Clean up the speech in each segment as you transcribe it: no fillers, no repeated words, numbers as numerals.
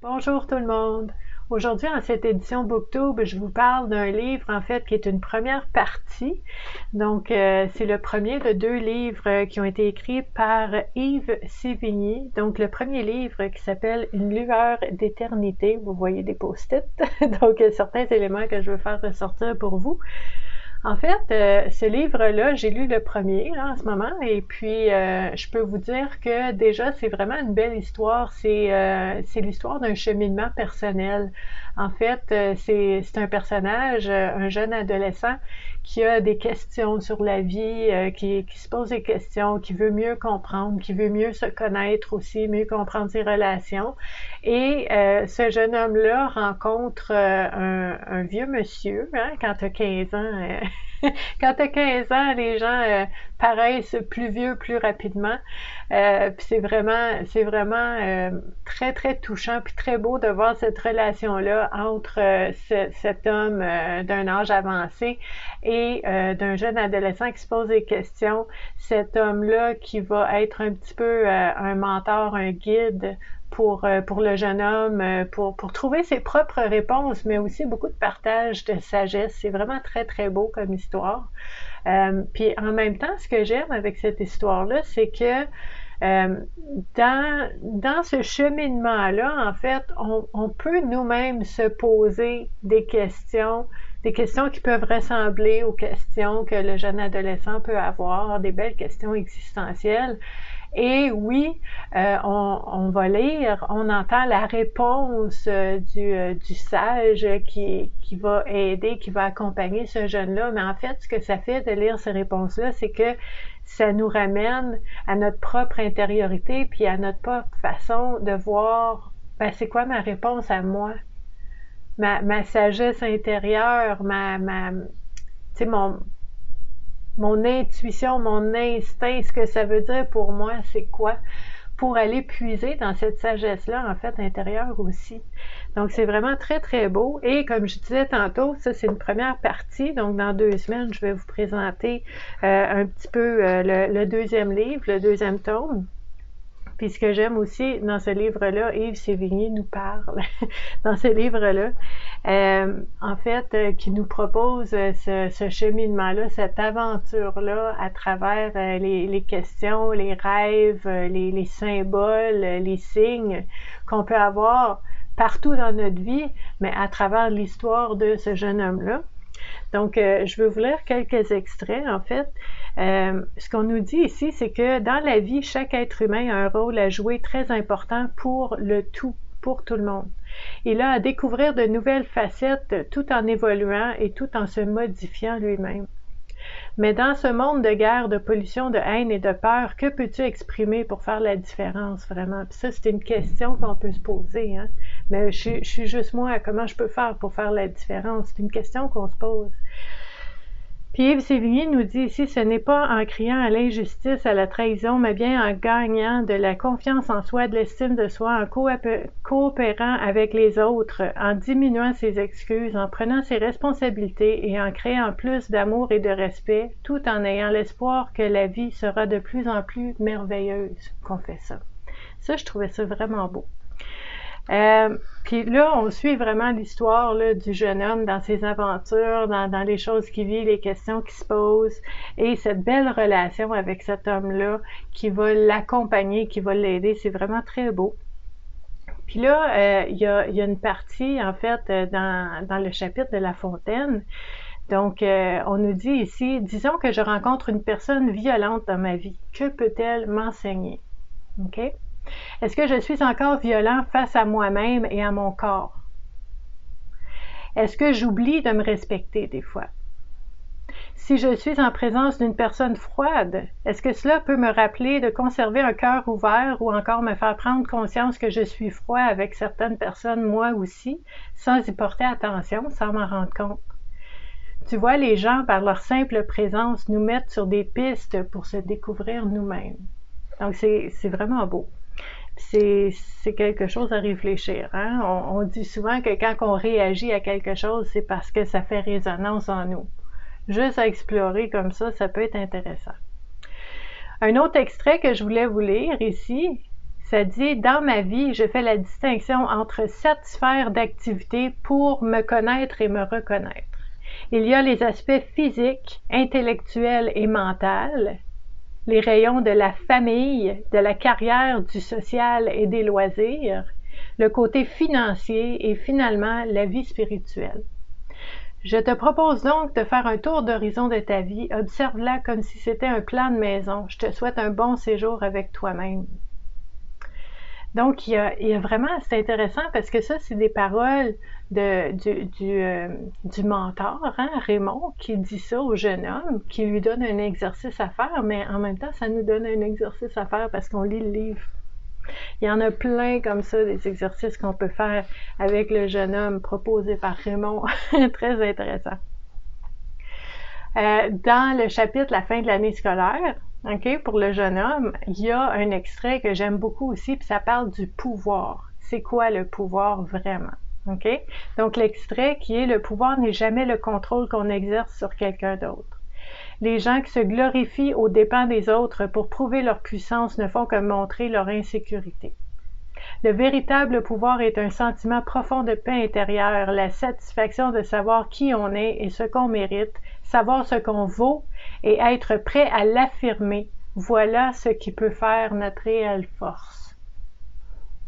Bonjour tout le monde. Aujourd'hui, en cette édition Booktube, je vous parle d'un livre, en fait, qui est une première partie. Donc, c'est le premier de deux livres qui ont été écrits par Yves Sévigny. Donc, le premier livre qui s'appelle Une lueur d'éternité. Vous voyez des post-it. Donc, il y a certains éléments que je veux faire ressortir pour vous. En fait, ce livre-là, j'ai lu le premier là, en ce moment, et puis je peux vous dire que déjà, c'est vraiment une belle histoire. C'est l'histoire d'un cheminement personnel. En fait, c'est un personnage, un jeune adolescent qui a des questions sur la vie, qui se pose des questions, qui veut mieux comprendre, qui veut mieux se connaître aussi, mieux comprendre ses relations. Et ce jeune homme-là rencontre un vieux monsieur, hein, quand tu as 15 ans. Quand tu as 15 ans, les gens paraissent plus vieux plus rapidement. Puis c'est vraiment très, très touchant puis très beau de voir cette relation-là entre cet homme d'un âge avancé et d'un jeune adolescent qui se pose des questions. Cet homme-là qui va être un petit peu un mentor, un guide pour le jeune homme, pour trouver ses propres réponses, mais aussi beaucoup de partage de sagesse. C'est vraiment très, très beau comme histoire. Puis en même temps, ce que j'aime avec cette histoire-là, c'est que dans ce cheminement-là, en fait, on peut nous-mêmes se poser des questions qui peuvent ressembler aux questions que le jeune adolescent peut avoir, des belles questions existentielles. Et oui, on va lire, on entend la réponse du sage qui va aider, qui va accompagner ce jeune-là. Mais en fait, ce que ça fait de lire ces réponses-là, c'est que ça nous ramène à notre propre intériorité, puis à notre propre façon de voir, ben, c'est quoi ma réponse à moi? Ma sagesse intérieure, tu sais, mon intuition, mon instinct, ce que ça veut dire pour moi, c'est quoi? Pour aller puiser dans cette sagesse-là, en fait, intérieure aussi. Donc, c'est vraiment très, très beau. Et comme je disais tantôt, ça, c'est une première partie. Donc, dans 2 semaines, je vais vous présenter un petit peu le deuxième livre, le deuxième tome. Puis ce que j'aime aussi dans ce livre-là, Yves Sévigny nous parle dans ce livre-là, en fait, qui nous propose ce cheminement-là, cette aventure-là à travers les questions, les rêves, les symboles, les signes qu'on peut avoir partout dans notre vie, mais à travers l'histoire de ce jeune homme-là. Donc, je veux vous lire quelques extraits, en fait. Ce qu'on nous dit ici, c'est que dans la vie, chaque être humain a un rôle à jouer très important pour le tout, pour tout le monde. Il a à découvrir de nouvelles facettes tout en évoluant et tout en se modifiant lui-même. Mais dans ce monde de guerre, de pollution, de haine et de peur, que peux-tu exprimer pour faire la différence vraiment? Puis ça, c'est une question qu'on peut se poser, hein? Mais je suis juste moi, comment je peux faire pour faire la différence? C'est une question qu'on se pose. Puis Yves Sévigny nous dit ici, ce n'est pas en criant à l'injustice, à la trahison, mais bien en gagnant de la confiance en soi, de l'estime de soi, en coopérant avec les autres, en diminuant ses excuses, en prenant ses responsabilités et en créant plus d'amour et de respect, tout en ayant l'espoir que la vie sera de plus en plus merveilleuse qu'on fait ça. Ça, je trouvais ça vraiment beau. Puis là, on suit vraiment l'histoire là, du jeune homme dans ses aventures, dans les choses qu'il vit, les questions qu'il se pose, et cette belle relation avec cet homme-là qui va l'accompagner, qui va l'aider. C'est vraiment très beau. Puis là, il y a une partie, en fait, dans le chapitre de La Fontaine. Donc, on nous dit ici, disons que je rencontre une personne violente dans ma vie. Que peut-elle m'enseigner? OK? Est-ce que je suis encore violent face à moi-même et à mon corps? Est-ce que j'oublie de me respecter des fois? Si je suis en présence d'une personne froide, est-ce que cela peut me rappeler de conserver un cœur ouvert ou encore me faire prendre conscience que je suis froid avec certaines personnes, moi aussi, sans y porter attention, sans m'en rendre compte? Tu vois, les gens, par leur simple présence, nous mettent sur des pistes pour se découvrir nous-mêmes. Donc, c'est vraiment beau. C'est quelque chose à réfléchir. Hein? On dit souvent que quand on réagit à quelque chose, c'est parce que ça fait résonance en nous. Juste à explorer comme ça peut être intéressant. Un autre extrait que je voulais vous lire ici, Ça dit, dans ma vie, je fais la distinction entre 7 sphères d'activité pour me connaître et me reconnaître. Il y a les aspects physiques, intellectuels et mentaux, les rayons de la famille, de la carrière, du social et des loisirs, le côté financier et finalement la vie spirituelle. Je te propose donc de faire un tour d'horizon de ta vie. Observe-la comme si c'était un plan de maison. Je te souhaite un bon séjour avec toi-même. Donc, il y a vraiment, c'est intéressant parce que ça, c'est des paroles du mentor, hein, Raymond, qui dit ça au jeune homme, qui lui donne un exercice à faire, mais en même temps, ça nous donne un exercice à faire parce qu'on lit le livre. Il y en a plein comme ça, des exercices qu'on peut faire avec le jeune homme proposé par Raymond. Très intéressant. Dans le chapitre La fin de l'année scolaire, okay, pour le jeune homme, il y a un extrait que j'aime beaucoup aussi, puis ça parle du pouvoir. C'est quoi le pouvoir vraiment? Okay? Donc l'extrait qui est « Le pouvoir n'est jamais le contrôle qu'on exerce sur quelqu'un d'autre. Les gens qui se glorifient aux dépens des autres pour prouver leur puissance ne font que montrer leur insécurité. Le véritable pouvoir est un sentiment profond de paix intérieure, la satisfaction de savoir qui on est et ce qu'on mérite, savoir ce qu'on vaut et être prêt à l'affirmer. Voilà ce qui peut faire notre réelle force. »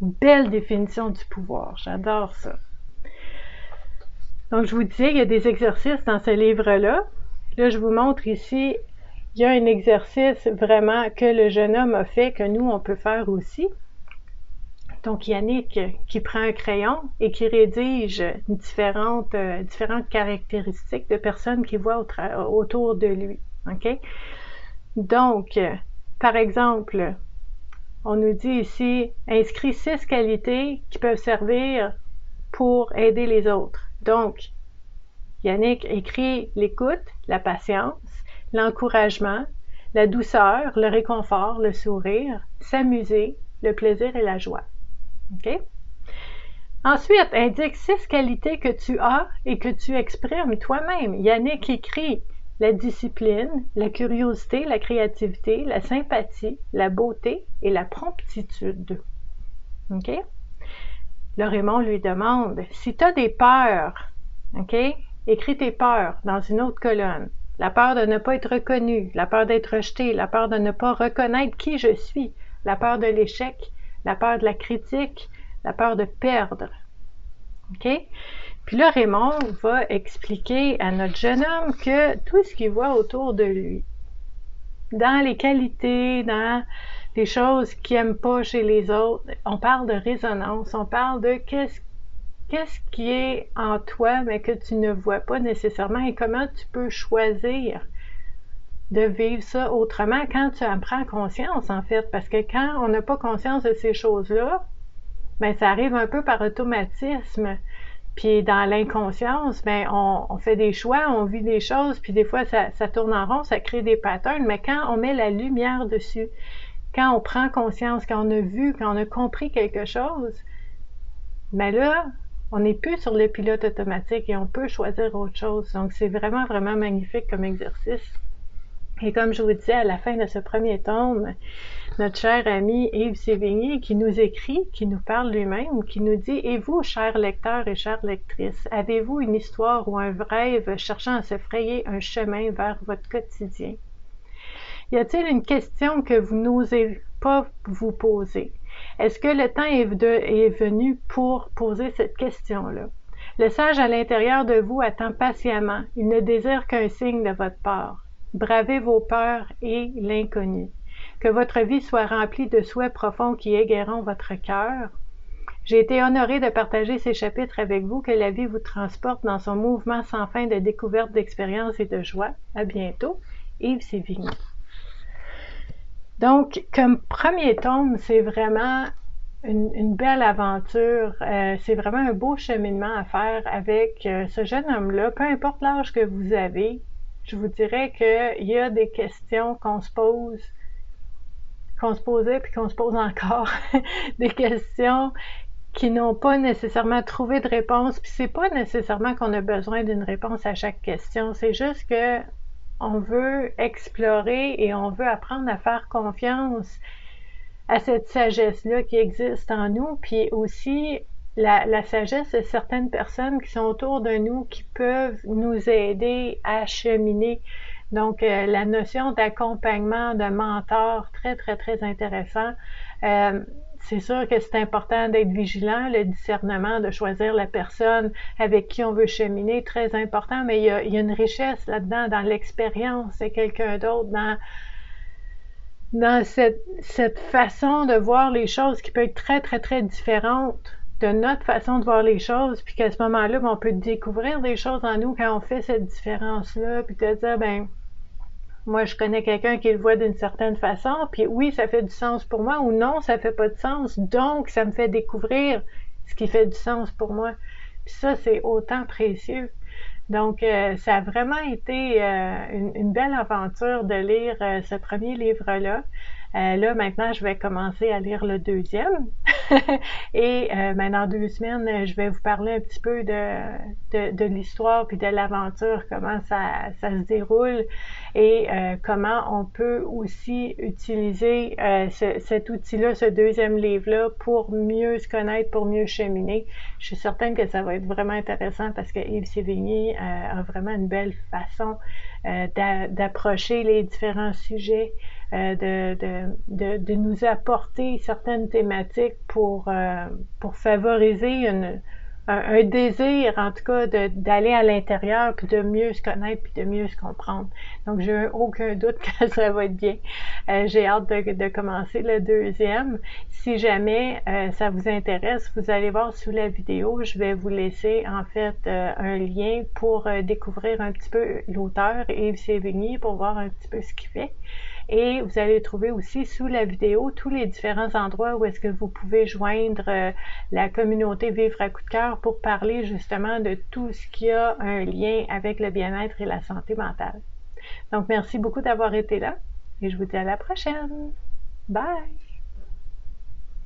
Belle définition du pouvoir, j'adore ça. Donc, je vous disais, il y a des exercices dans ce livre-là. Là, je vous montre ici, il y a un exercice vraiment que le jeune homme a fait, que nous, on peut faire aussi. Donc, Yannick qui prend un crayon et qui rédige différentes caractéristiques de personnes qu'il voit autour de lui. Okay? Donc, par exemple, on nous dit ici, inscris 6 qualités qui peuvent servir pour aider les autres. Donc, Yannick écrit l'écoute, la patience, l'encouragement, la douceur, le réconfort, le sourire, s'amuser, le plaisir et la joie. Okay? Ensuite, indique 6 qualités que tu as et que tu exprimes toi-même. Yannick écrit la discipline, la curiosité, la créativité, la sympathie, la beauté et la promptitude. Okay? Là, Raymond lui demande, si tu as des peurs, okay? Écris tes peurs dans une autre colonne. La peur de ne pas être reconnu, la peur d'être rejeté, la peur de ne pas reconnaître qui je suis, la peur de l'échec, la peur de la critique, la peur de perdre. OK? Puis là, Raymond va expliquer à notre jeune homme que tout ce qu'il voit autour de lui, dans les qualités, dans les choses qu'il n'aime pas chez les autres, on parle de résonance, on parle de qu'est-ce qui est en toi, mais que tu ne vois pas nécessairement et comment tu peux choisir de vivre ça autrement quand tu en prends conscience, en fait. Parce que quand on n'a pas conscience de ces choses-là, ben ça arrive un peu par automatisme. Puis dans l'inconscience, ben on fait des choix, on vit des choses, puis des fois ça tourne en rond, ça crée des patterns, mais quand on met la lumière dessus, quand on prend conscience, quand on a vu, quand on a compris quelque chose, ben là, on n'est plus sur le pilote automatique et on peut choisir autre chose. Donc, c'est vraiment, vraiment magnifique comme exercice. Et comme je vous disais, à la fin de ce premier tome, notre cher ami Yves Sévigny qui nous écrit, qui nous parle lui-même, qui nous dit « Et vous, chers lecteurs et chères lectrices, avez-vous une histoire ou un rêve cherchant à se frayer un chemin vers votre quotidien? Y a-t-il une question que vous n'osez pas vous poser? Est-ce que le temps est venu pour poser cette question-là? Le sage à l'intérieur de vous attend patiemment. Il ne désire qu'un signe de votre part. Bravez vos peurs et l'inconnu. Que votre vie soit remplie de souhaits profonds qui égaieront votre cœur. J'ai été honorée de partager ces chapitres avec vous. Que la vie vous transporte dans son mouvement sans fin de découverte, d'expérience et de joie. À bientôt. Yves Sévigny. Donc, comme premier tome, c'est vraiment une belle aventure. C'est vraiment un beau cheminement à faire avec ce jeune homme-là. Peu importe l'âge que vous avez, je vous dirais qu'il y a des questions qu'on se posait puis qu'on se pose encore. Des questions qui n'ont pas nécessairement trouvé de réponse. Puis c'est pas nécessairement qu'on a besoin d'une réponse à chaque question. C'est juste que on veut explorer et on veut apprendre à faire confiance à cette sagesse-là qui existe en nous, puis aussi la sagesse de certaines personnes qui sont autour de nous qui peuvent nous aider à cheminer. Donc, la notion d'accompagnement, de mentor, très, très, très intéressant. C'est sûr que c'est important d'être vigilant, le discernement, de choisir la personne avec qui on veut cheminer, très important, mais il y a une richesse là-dedans, dans l'expérience de quelqu'un d'autre, dans cette façon de voir les choses qui peut être très, très, très différente de notre façon de voir les choses, puis qu'à ce moment-là, on peut découvrir des choses en nous quand on fait cette différence-là, puis de dire, ben, moi, je connais quelqu'un qui le voit d'une certaine façon, puis oui, ça fait du sens pour moi, ou non, ça fait pas de sens, donc ça me fait découvrir ce qui fait du sens pour moi. Puis ça, c'est autant précieux. Donc, ça a vraiment été une belle aventure de lire ce premier livre-là. Là, maintenant, je vais commencer à lire le deuxième. Et dans 2 semaines, je vais vous parler un petit peu de l'histoire puis de l'aventure, comment ça se déroule et comment on peut aussi utiliser cet outil-là, ce deuxième livre-là, pour mieux se connaître, pour mieux cheminer. Je suis certaine que ça va être vraiment intéressant parce que Yves Sévigny a vraiment une belle façon d'approcher les différents sujets, de nous apporter certaines thématiques pour favoriser un désir, en tout cas, d'aller à l'intérieur, puis de mieux se connaître, puis de mieux se comprendre. Donc, j'ai aucun doute que ça va être bien. J'ai hâte de commencer le deuxième. Si jamais ça vous intéresse, vous allez voir sous la vidéo, je vais vous laisser, en fait, un lien pour découvrir un petit peu l'auteur, Yves Sévigny, pour voir un petit peu ce qu'il fait. Et vous allez trouver aussi sous la vidéo tous les différents endroits où est-ce que vous pouvez joindre la communauté Vivre à coup de cœur pour parler justement de tout ce qui a un lien avec le bien-être et la santé mentale. Donc, merci beaucoup d'avoir été là et je vous dis à la prochaine. Bye!